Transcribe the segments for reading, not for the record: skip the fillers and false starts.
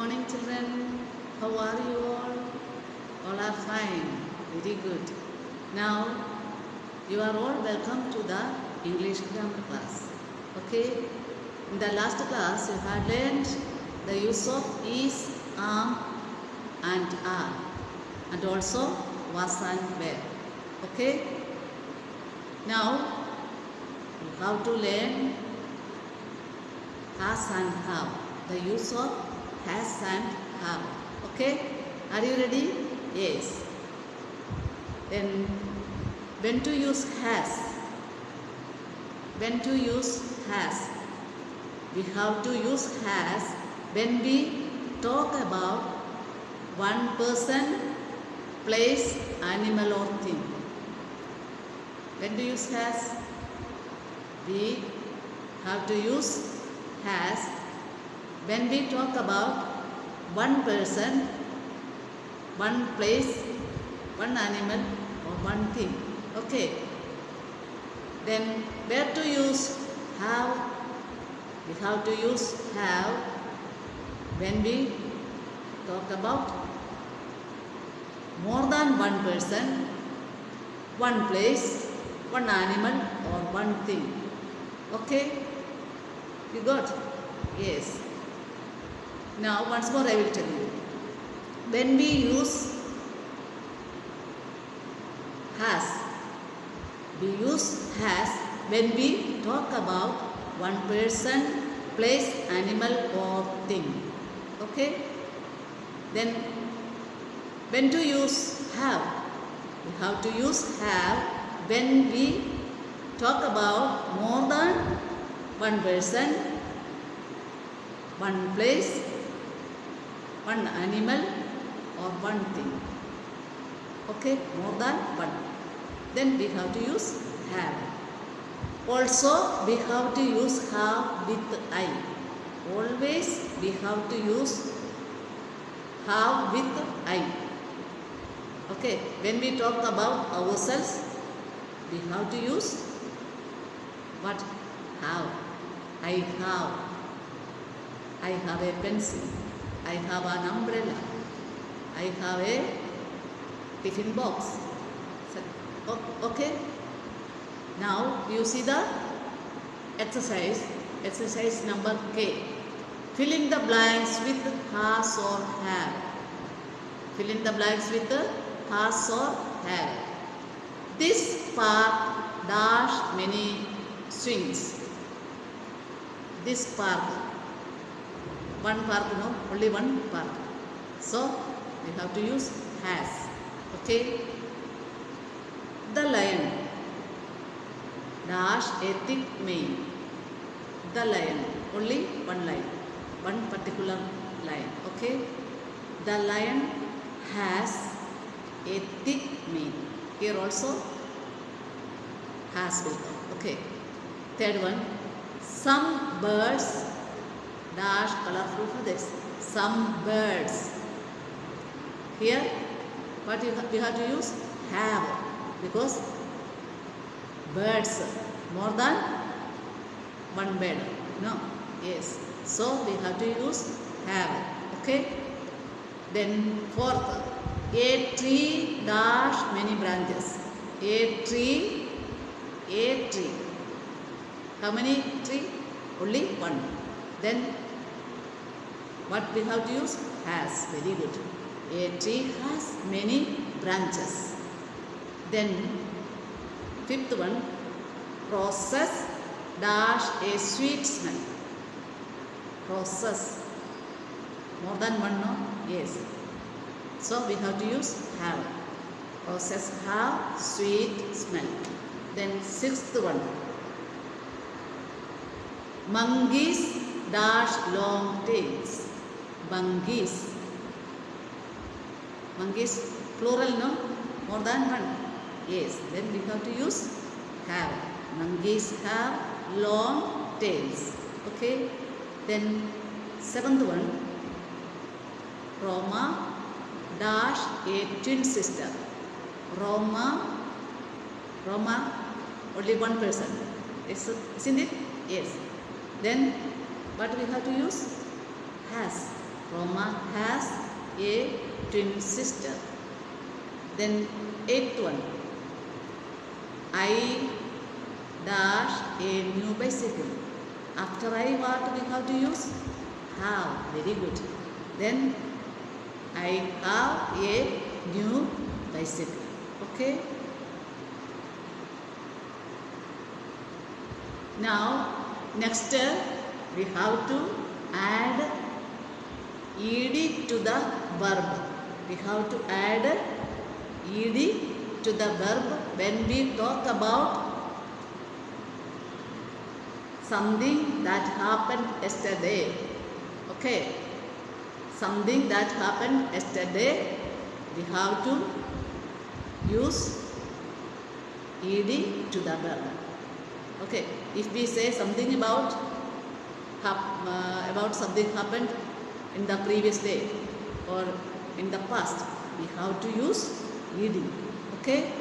morning, children. How are you all? All are fine. Very good. Now, you are all welcome to the English grammar class. Okay? In the last class, you had learned the use of is, am, and are, and also was and were. Okay? Now, you have to learn has and have. The use of has and have. Okay? Are you ready? Yes. Then, when to use has? When to use has? We have to use has when we talk about one person, place, animal or thing. When to use has? We have to use has when we talk about one person, one place, one animal or one thing. Okay. Then where to use have? We have to use have when we talk about more than one person, one place, one animal or one thing. Okay? You got? Yes. Now once more I will tell you. When we use has, we use has when we talk about one person, place, animal or thing. Okay? Then when to use have? We have to use have when we talk about more than one person, one place, one animal or one thing. Okay, more than one. Then we have to use have. Also, we have to use have with I. Always we have to use have with I. Okay, when we talk about ourselves, we have to use what? Have. I have a pencil. I have an umbrella. I have a tiffin box. Okay. Now you see the exercise number K. Fill in the blanks with has or have. Fill in the blanks with has or have. This park dash many swings. This park, one park, no, only one park. So we have to use has. Okay. The lion dash a thick mane. The lion, only one line, one particular line. Okay. The lion has a thick mane. Here also has will come. Okay. Third one. Some birds dash colorful feathers. Some birds. Here, what we have to use? Have, because birds more than one bird. No. Yes. So we have to use have. Okay. Then fourth, a tree dash many branches. A tree. How many tree? Only one. Then what we have to use? Has. Very good. A tree has many branches. Then fifth one, process dash a sweet smell. Process. More than one, no? Yes. So we have to use have. Process have sweet smell. Then sixth one, monkeys dash long tails. Monkeys. Monkeys plural, no? More than one. Yes. Then we have to use have. Monkeys have long tails. Okay. Then seventh one, Roma dash a twin sister. Roma, only one person. Isn't it? Yes. Then what we have to use? Has. Roma has a twin sister. Then eighth one. I dash a new bicycle. After I, what we have to use? Have. Very good. Then I have a new bicycle. Okay. Now next we have to add ed to the verb. We have to add ed to the verb when we talk about something that happened yesterday. Okay. Something that happened yesterday, we have to use ed to the verb. Okay. If we say something about something happened in the previous day or in the past, we have to use ed. Okay,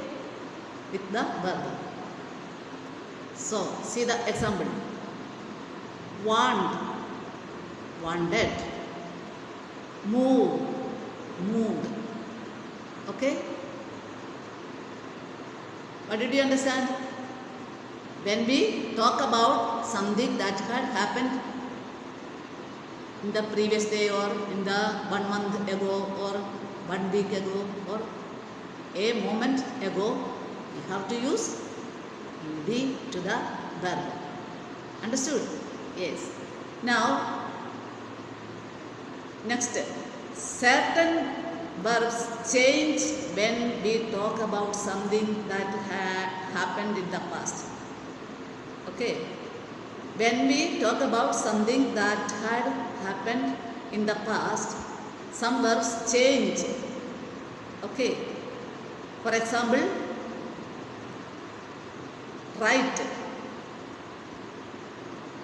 with the verb. So see the example. Want, wanted. Move, moved. Okay. What did you understand? When we talk about something that had happened in the previous day or in the 1 month ago or 1 week ago or a moment ago, we have to use ed to the verb. Understood? Yes. Now next, certain verbs change when we talk about something that happened in the past. Okay. When we talk about something that had happened in the past, some verbs change. Okay. For example, write.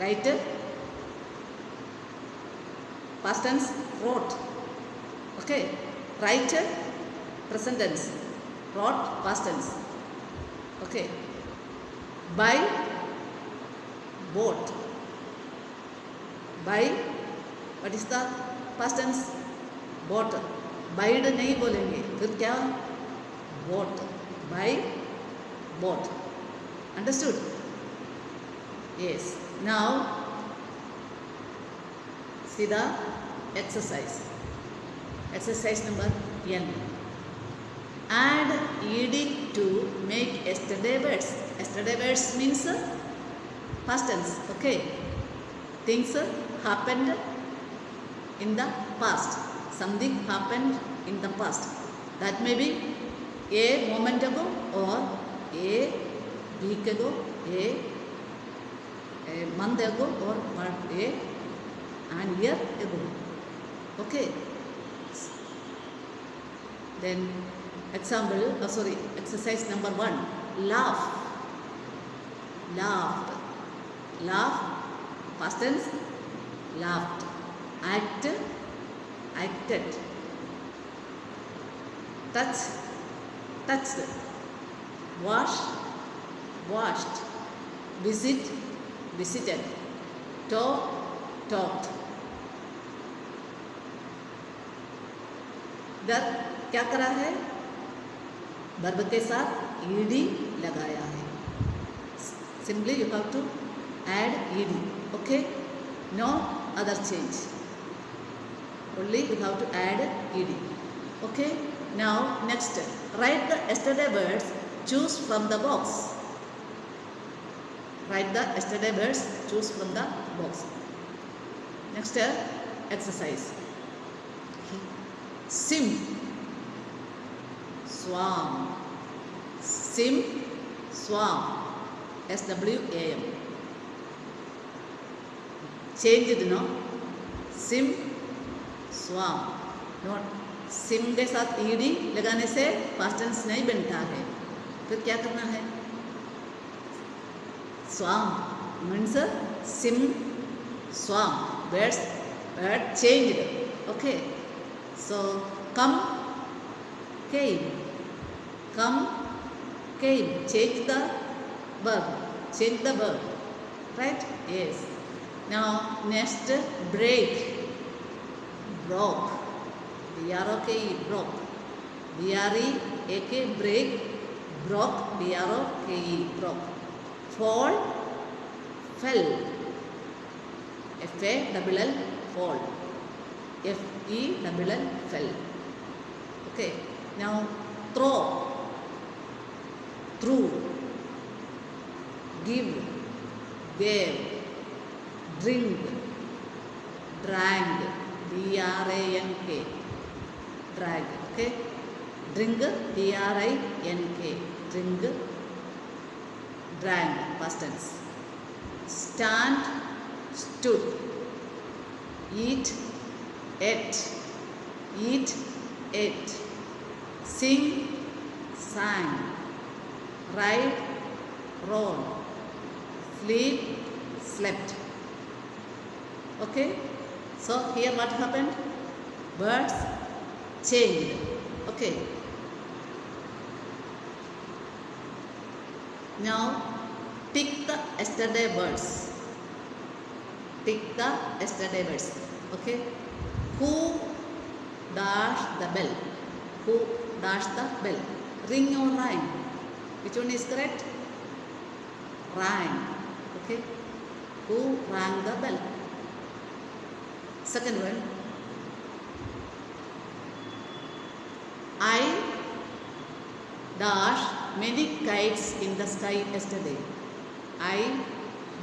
Write. Past tense, wrote. Okay. Write, present tense. Wrote, past tense. Okay. Buy, bought. Buy, what is the past tense? Bought. Buyed नहीं बोलेंगे, फिर क्या? Bought. Buy, bought. Understood? Yes. Now see the exercise. Exercise number N. Add ed to make yesterday words. Yesterday words means past tense. Okay. Things happened in the past. Something happened in the past. That may be a moment ago or a week ago, a month ago or an year ago. Okay. Then exercise number 1. Laugh. Laughed. Laugh, past tense, laughed. Act, acted. Touch, touched. Wash, washed. Visit, visited. Talk, talked. इधर क्या करा है? Verb के साथ ed लगाया है. Simply you have to add ed. Okay. No other change. Only you have to add ed. Okay. Now next, write the yesterday words. Choose from the box. Write the yesterday words. Choose from the box. Next exercise. Swim, swam. Swim, swam. SWAM. Change it, no? Swim, swam. Not swim के साथ ed लगाने से past tense नहीं बनता है. फिर क्या करना है? Swam means swim, swam. Word changed. Okay. So come, came. Come, came. Change the verb. Change the verb. Right? Yes. Now next, break. broke. B-R-O-K-E, broke. B-R-E-A-K, break. Broke, B-R-O-K-E, broke. Fall, fell. F-A-L-L, fall. F-E-L-L, fell. Okay. Now, throw, through, give, gave, drink, drank, D-R-A-N-K, drag, okay, drink, D-R-I-N-K, drink, drank, past tense, stand, stood, eat, ate, eat, ate, sing, sang, ride, rode, sleep, slept. Okay, so here what happened? Words changed. Okay, now tick the yesterday words. Tick the yesterday words. Okay, who dashed the bell? Who dashed the bell? Ring or rang? Which one is correct? Rang. Okay, who rang the bell? Second one, I dashed many kites in the sky yesterday. I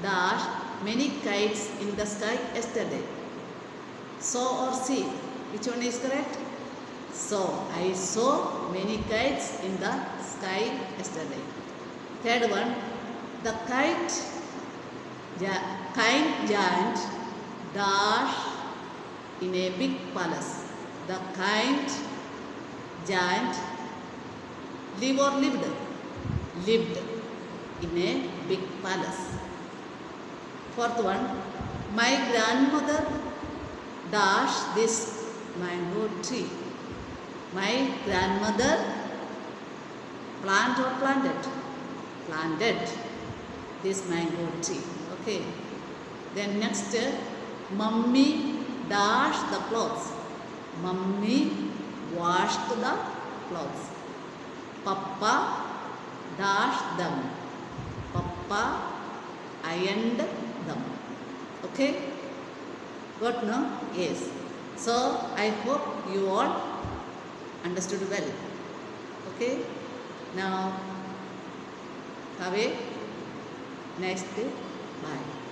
dashed many kites in the sky yesterday. Saw or see? Which one is correct? Saw. I saw many kites in the sky yesterday. Third one, the kind giant dashed in a big palace. The kind giant lived or lived? Lived in a big palace. Fourth one, my grandmother dashed this mango tree. My grandmother planted or planted? Planted this mango tree. Okay. Then next, mummy dashed the clothes. Mummy washed the clothes. Papa dashed them. Papa ironed them. Okay? Got no? Yes. So I hope you all understood well. Okay? Now have a nice day. Bye.